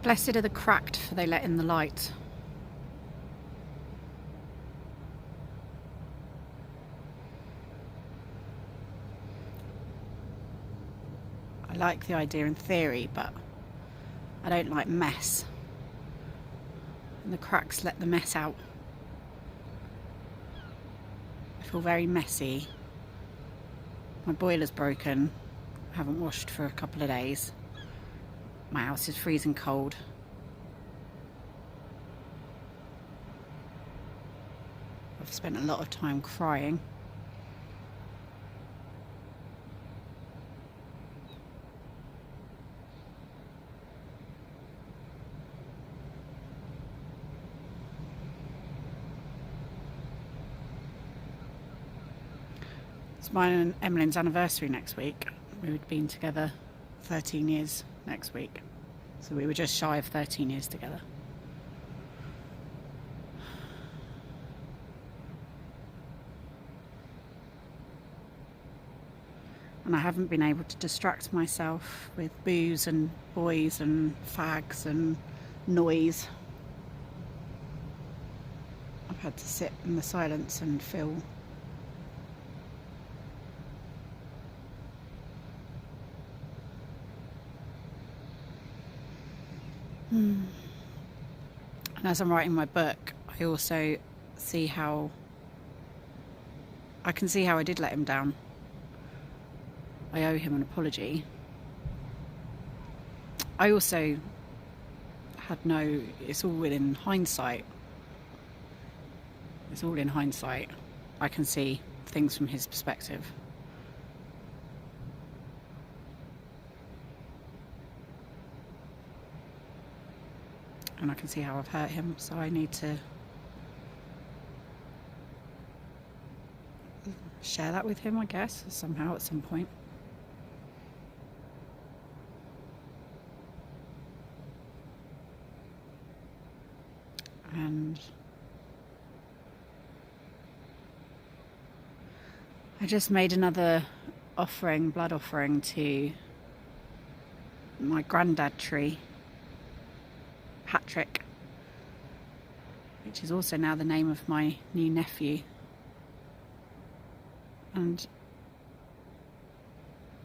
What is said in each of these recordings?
Blessed are the cracked, for they let in the light. I like the idea in theory, but I don't like mess. And the cracks let the mess out. I feel very messy. My boiler's broken. I haven't washed for a couple of days. My house is freezing cold. I've spent a lot of time crying. It's mine and Emmeline's anniversary next week. We've been together 13 years next week. So we were just shy of 13 years together. And I haven't been able to distract myself with booze and boys and fags and noise. I've had to sit in the silence and feel And as I'm writing my book, I also see how I did let him down. I owe him an apology. I also it's all in hindsight. It's all in hindsight. I can see things from his perspective. And I can see how I've hurt him, so I need to share that with him, I guess, somehow at some point. And I just made another offering, blood offering, to my granddad tree, Patrick, which is also now the name of my new nephew. And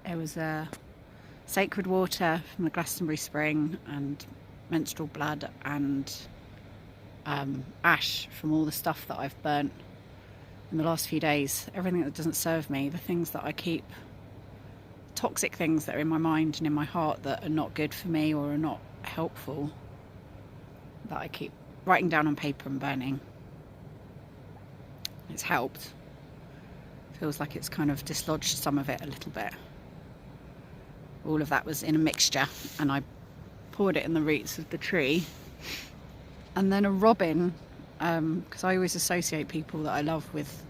it was sacred water from the Glastonbury spring, and menstrual blood, and ash from all the stuff that I've burnt in the last few days. Everything that doesn't serve me, the things that I keep, toxic things that are in my mind and in my heart that are not good for me or are not helpful, that I keep writing down on paper and burning. It's helped. Feels like it's kind of dislodged some of it a little bit. All of that was in a mixture, and I poured it in the roots of the tree. And then a robin, because I always associate people that I love with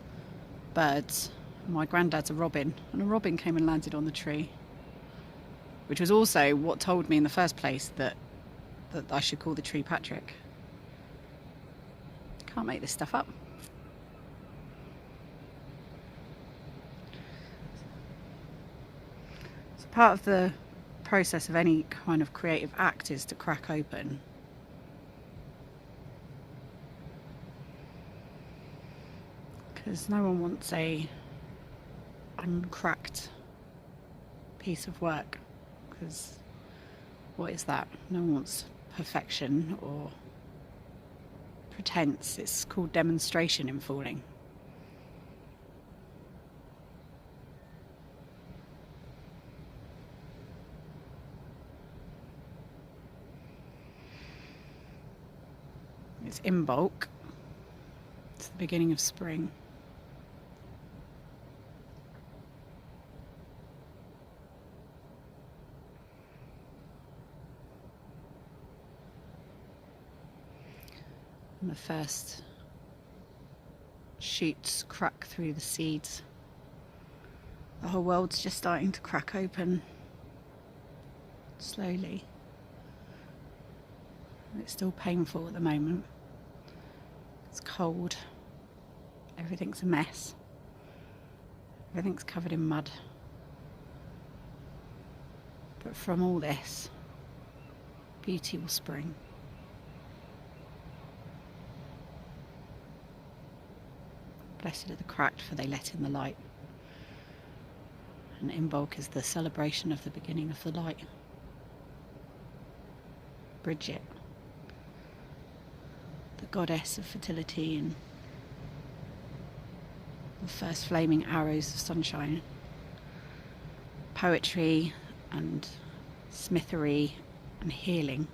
birds. My granddad's a robin, and a robin came and landed on the tree, which was also what told me in the first place that I should call the tree Patrick. Can't make this stuff up. So part of the process of any kind of creative act is to crack open. Because no one wants a uncracked piece of work, because what is that? No one wants perfection or pretense. It's called demonstration in falling. It's in bulk. It's the beginning of spring. And the first shoots crack through the seeds. The whole world's just starting to crack open slowly. It's still painful at the moment. It's cold. Everything's a mess. Everything's covered in mud. But from all this, Beauty will spring. Blessed are the cracked, for they let in the light. And Imbolc is the celebration of the beginning of the light. Bridget, the goddess of fertility and the first flaming arrows of sunshine. Poetry and smithery and healing.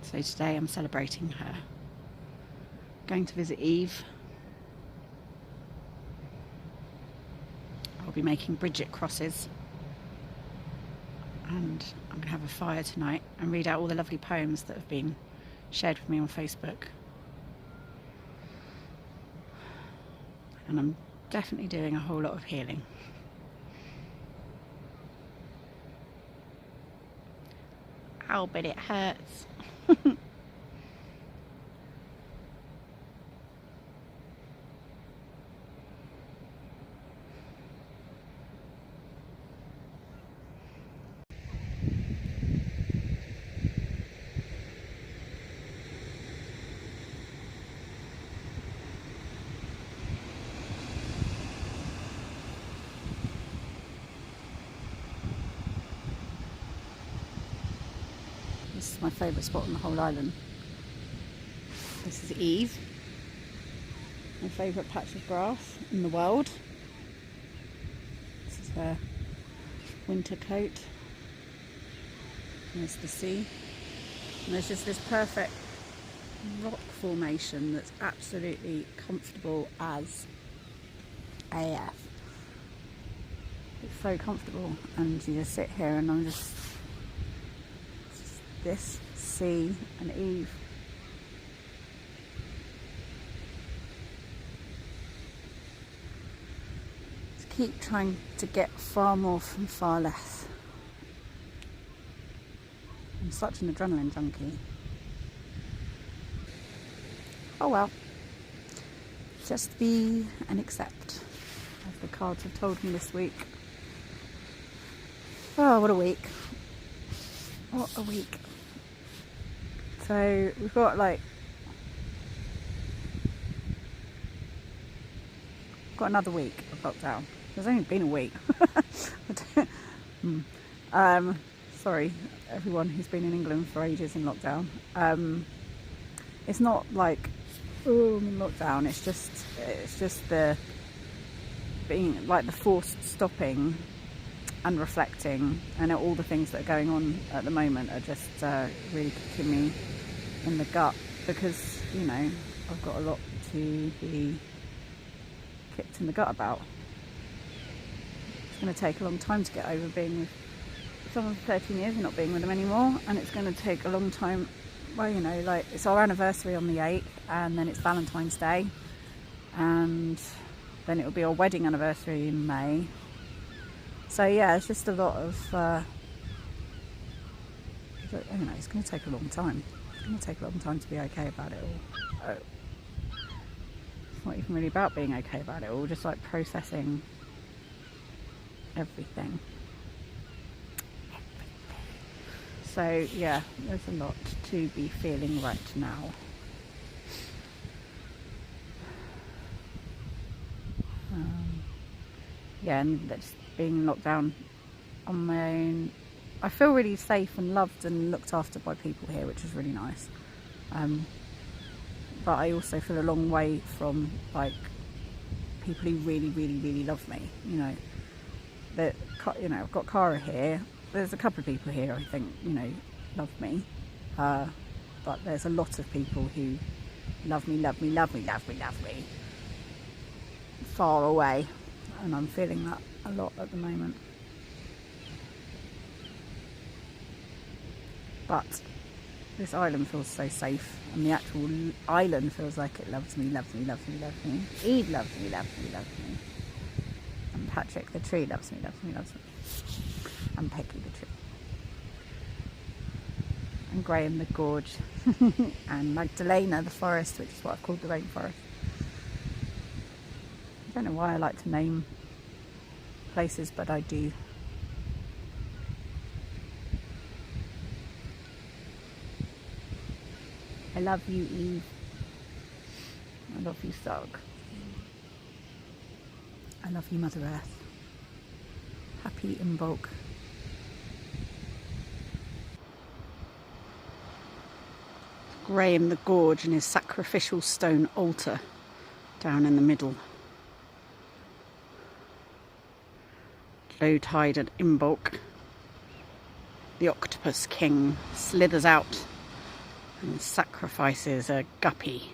So today I'm celebrating her. Going to visit Eve. I'll be making Bridget crosses. And I'm going to have a fire tonight and read out all the lovely poems that have been shared with me on Facebook. And I'm definitely doing a whole lot of healing. Ow, but it hurts. This is my favourite spot on the whole island. This is Eve, my favourite patch of grass in the world. This is her winter coat. There's the sea. And there's just this perfect rock formation that's absolutely comfortable as AF. It's so comfortable, and you just sit here and I'm just this sea and Eve. Just keep trying to get far more from far less. I'm such an adrenaline junkie. Oh well, just be and accept, as the cards have told me this week. Oh, what a week. What a week. So we've got another week of lockdown. There's only been a week. Sorry everyone who's been in England for ages in lockdown. It's not like, oh, I'm in lockdown. It's just the being like the forced stopping and reflecting, and all the things that are going on at the moment are just really kicking me in the gut, because I've got a lot to be kicked in the gut about. It's going to take a long time to get over being with someone for 13 years and not being with them anymore, and it's going to take a long time. Well, it's our anniversary on the 8th, and then it's Valentine's Day, and then it'll be our wedding anniversary in May. So yeah, it's just a lot of it's going to take a long time. It's going to take a long time to be okay about it all. It's not even really about being okay about it all, just like processing everything. So yeah, there's a lot to be feeling right now. Yeah, and that's being locked down on my own. I feel really safe and loved and looked after by people here, which is really nice. But I also feel a long way from people who really, really, really love me. I've got Cara here. There's a couple of people here I think love me, but there's a lot of people who love me far away, and I'm feeling that a lot at the moment. But this island feels so safe, and the actual island feels like it loves me. Eve loves me. And Patrick the tree loves me. And Peggy the tree. And Graham the gorge. And Magdalena the forest, which is what I've called the rainforest. I don't know why I like to name places, but I do. I love you, Eve. I love you, Sog. I love you, Mother Earth. Happy Imbolc. Graham the Gorge and his sacrificial stone altar down in the middle. Low tide at Imbolc. The Octopus King slithers out and sacrifices a guppy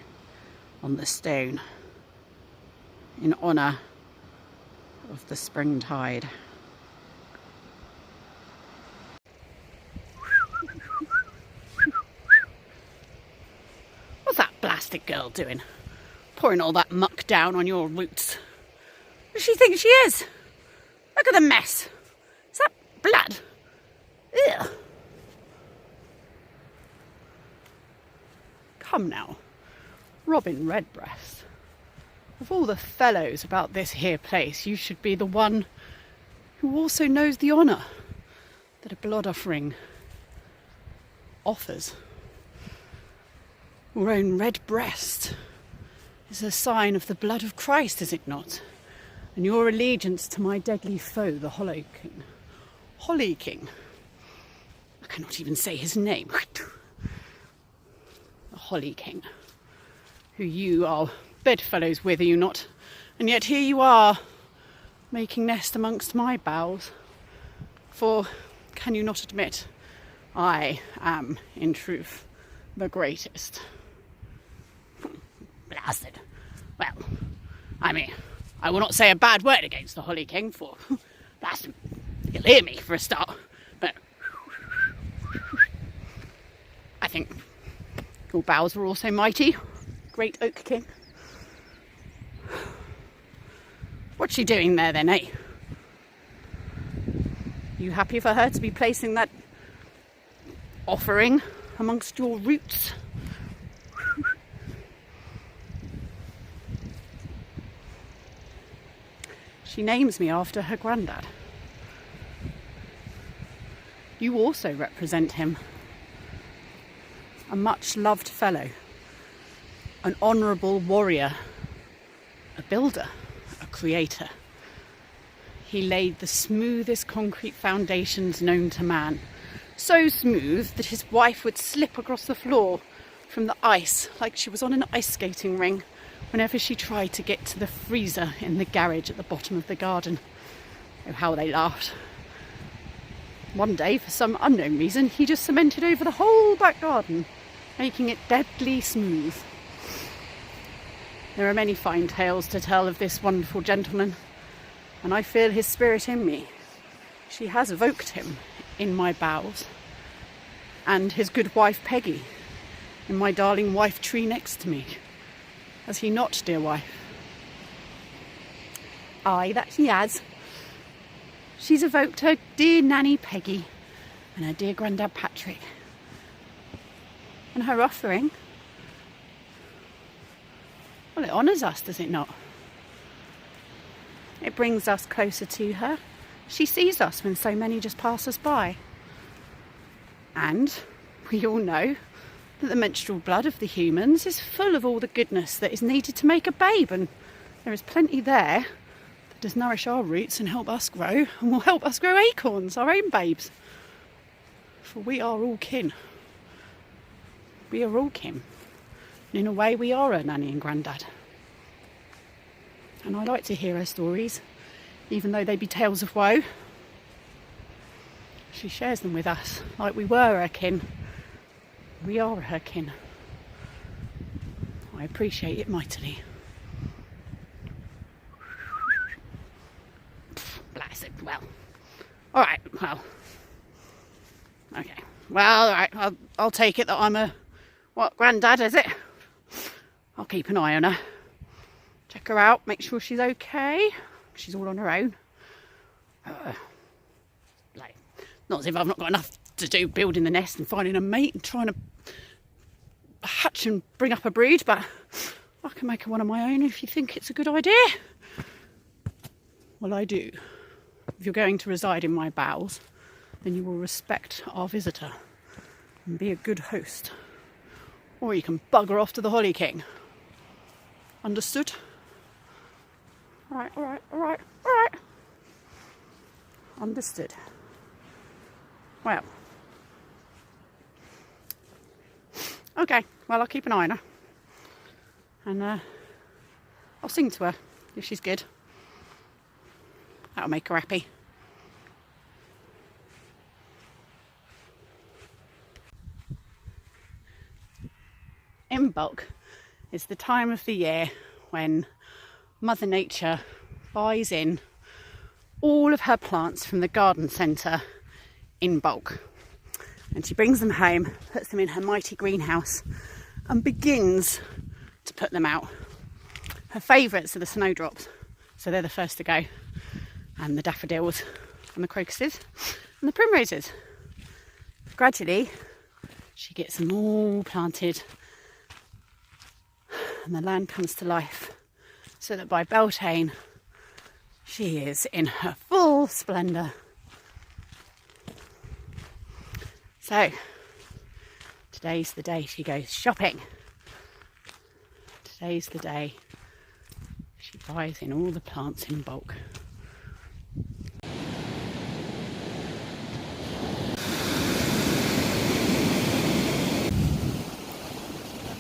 on the stone in honour of the spring tide. What's that blasted girl doing? Pouring all that muck down on your roots. What does she think she is? Look at the mess. Is that blood? Ugh. Come now, Robin Redbreast. Of all the fellows about this here place, you should be the one who also knows the honour that a blood offering offers. Your own red breast is a sign of the blood of Christ, is it not? And your allegiance to my deadly foe, the Hollow King. Holly King. I cannot even say his name. The Holly King. Who you are bedfellows with, are you not? And yet here you are, making nest amongst my boughs. For, can you not admit, I am, in truth, the greatest. Blasted. Well, I mean, I will not say a bad word against the Holly King, for blast him. He'll hear me for a start. But I think your boughs were also mighty, great Oak King. What's she doing there then, eh? You happy for her to be placing that offering amongst your roots? She names me after her granddad. You also represent him. A much loved fellow. An honourable warrior. A builder. A creator. He laid the smoothest concrete foundations known to man. So smooth that his wife would slip across the floor from the ice like she was on an ice skating ring whenever she tried to get to the freezer in the garage at the bottom of the garden. Oh, how they laughed. One day, for some unknown reason, he just cemented over the whole back garden, making it deadly smooth. There are many fine tales to tell of this wonderful gentleman, and I feel his spirit in me. She has evoked him in my boughs, and his good wife Peggy in my darling wife tree next to me. Has he not, dear wife? Aye, that he has. She's evoked her dear nanny Peggy and her dear granddad Patrick. And her offering, well, it honours us, does it not? It brings us closer to her. She sees us when so many just pass us by. And we all know that the menstrual blood of the humans is full of all the goodness that is needed to make a babe, and there is plenty there that does nourish our roots and help us grow, and will help us grow acorns, our own babes. For we are all kin. We are all kin. And in a way we are her nanny and granddad. And I like to hear her stories, even though they be tales of woe. She shares them with us like we were her kin. We are her kin. I appreciate it mightily. Bless it. Well, all right. Well, okay. Well, all right. I'll take it that I'm a granddad, is it? I'll keep an eye on her. Check her out. Make sure she's okay. She's all on her own. Not as if I've not got enough to do building the nest and finding a mate and trying to hatch and bring up a brood, but I can make her one of my own if you think it's a good idea. Well, I do. If you're going to reside in my bowels, then you will respect our visitor and be a good host. or you can bugger off to the Holly King. Understood? Alright, alright, alright, alright. Understood. Well. Okay, well, I'll keep an eye on her. And I'll sing to her if she's good. That'll make her happy. In bulk is the time of the year when Mother Nature buys in all of her plants from the garden centre in bulk. And she brings them home, puts them in her mighty greenhouse and begins to put them out. Her favourites are the snowdrops, so they're the first to go, and the daffodils and the crocuses and the primroses. Gradually she gets them all planted and the land comes to life, so that by Beltane she is in her full splendour. So today's the day she goes shopping. Today's the day she buys in all the plants in bulk.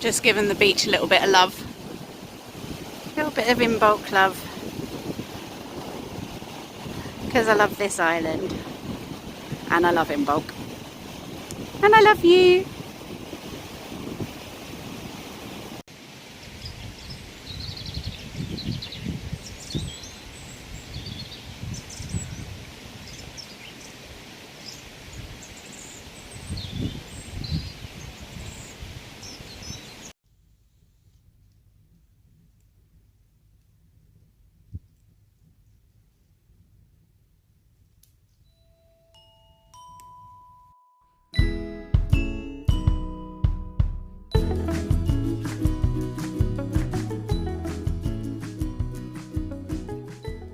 Just giving the beach a little bit of love. A little bit of in bulk love. Because I love this island. And I love in bulk. And I love you.